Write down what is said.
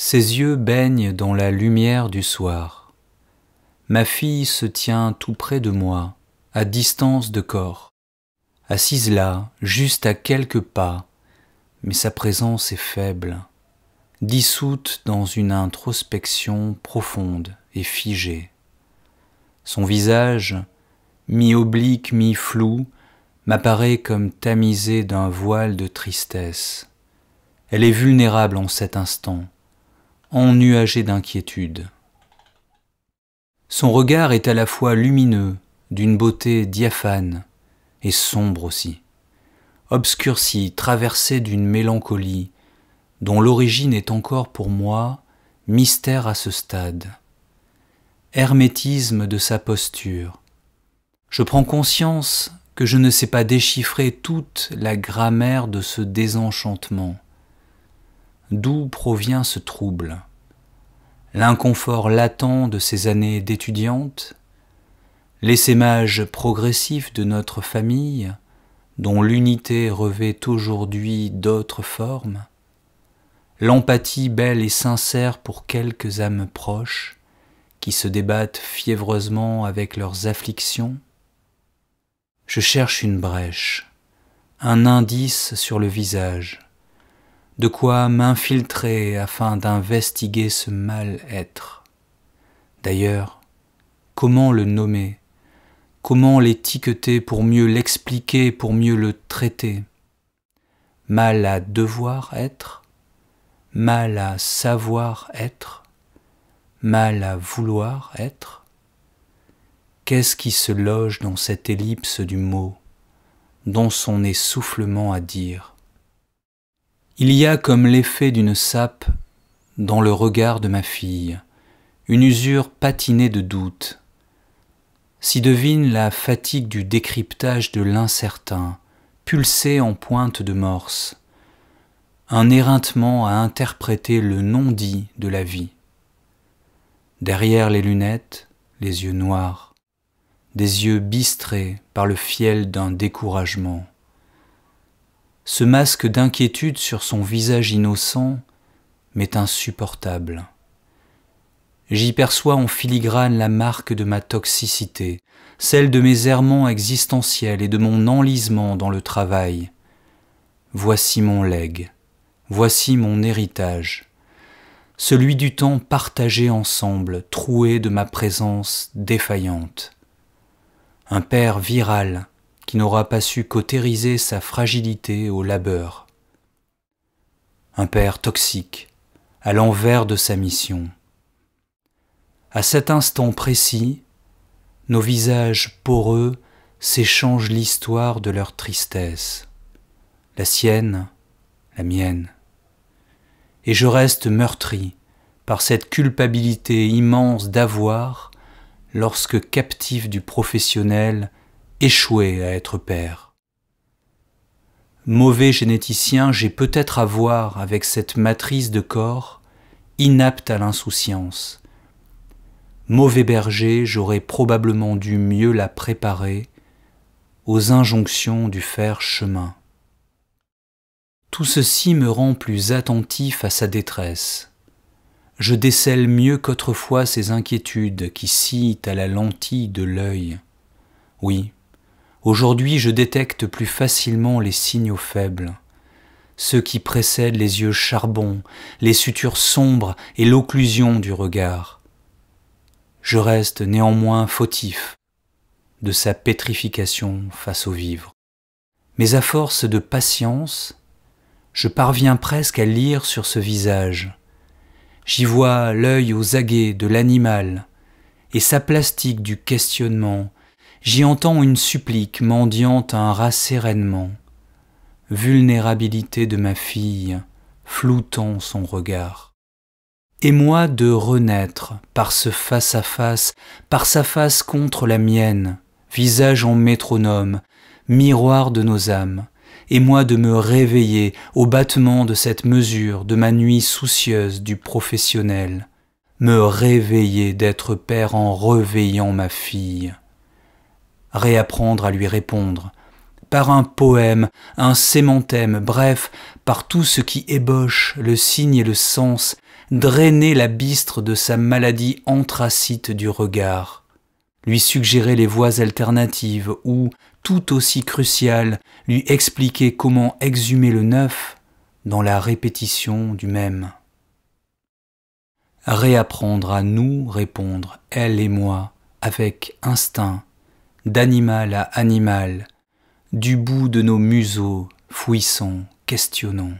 Ses yeux baignent dans la lumière du soir. Ma fille se tient tout près de moi, à distance de corps, assise là, juste à quelques pas, mais sa présence est faible, dissoute dans une introspection profonde et figée. Son visage, mi-oblique, mi-flou, m'apparaît comme tamisé d'un voile de tristesse. Elle est vulnérable en cet instant, ennuagée d'inquiétude. Son regard est à la fois lumineux, d'une beauté diaphane, et sombre aussi, obscurci, traversé d'une mélancolie, dont l'origine est encore pour moi mystère à ce stade. Hermétisme de sa posture. Je prends conscience que je ne sais pas déchiffrer toute la grammaire de ce désenchantement. D'où provient ce trouble? L'inconfort latent de ces années d'étudiante? L'essaimage progressif de notre famille, dont l'unité revêt aujourd'hui d'autres formes? L'empathie belle et sincère pour quelques âmes proches, qui se débattent fiévreusement avec leurs afflictions? Je cherche une brèche, un indice sur le visage, de quoi m'infiltrer afin d'investiguer ce mal-être. D'ailleurs, comment le nommer? Comment l'étiqueter pour mieux l'expliquer, pour mieux le traiter? Mal à devoir être? Mal à savoir être? Mal à vouloir être? Qu'est-ce qui se loge dans cette ellipse du mot, dans son essoufflement à dire? Il y a comme l'effet d'une sape dans le regard de ma fille, une usure patinée de doute. S'y devine la fatigue du décryptage de l'incertain, pulsée en pointe de morse, un éreintement à interpréter le non-dit de la vie. Derrière les lunettes, les yeux noirs, des yeux bistrés par le fiel d'un découragement. Ce masque d'inquiétude sur son visage innocent m'est insupportable. J'y perçois en filigrane la marque de ma toxicité, celle de mes errements existentiels et de mon enlisement dans le travail. Voici mon legs, voici mon héritage, celui du temps partagé ensemble, troué de ma présence défaillante. Un père viral qui n'aura pas su cautériser sa fragilité au labeur. Un père toxique, à l'envers de sa mission. À cet instant précis, nos visages poreux s'échangent l'histoire de leur tristesse, la sienne, la mienne. Et je reste meurtri par cette culpabilité immense d'avoir, lorsque captif du professionnel, échoué à être père. Mauvais généticien, j'ai peut-être à voir avec cette matrice de corps, inapte à l'insouciance. Mauvais berger, j'aurais probablement dû mieux la préparer aux injonctions du faire chemin. Tout ceci me rend plus attentif à sa détresse. Je décèle mieux qu'autrefois ses inquiétudes qui scillent à la lentille de l'œil. Oui, aujourd'hui je détecte plus facilement les signaux faibles, ceux qui précèdent les yeux charbon, les sutures sombres et l'occlusion du regard. Je reste néanmoins fautif de sa pétrification face au vivre. Mais à force de patience, je parviens presque à lire sur ce visage. J'y vois l'œil aux aguets de l'animal et sa plastique du questionnement. J'y entends une supplique mendiant un rassérénement, vulnérabilité de ma fille, floutant son regard. Et moi de renaître par ce face-à-face, par sa face contre la mienne, visage en métronome, miroir de nos âmes, et moi de me réveiller au battement de cette mesure de ma nuit soucieuse du professionnel, me réveiller d'être père en réveillant ma fille, réapprendre à lui répondre, par un poème, un sémanthème, bref, par tout ce qui ébauche le signe et le sens drainer la bistre de sa maladie anthracite du regard, lui suggérer les voies alternatives ou, tout aussi crucial, lui expliquer comment exhumer le neuf dans la répétition du même. Réapprendre à nous répondre, elle et moi, avec instinct, d'animal à animal, du bout de nos museaux, fouissant, questionnant.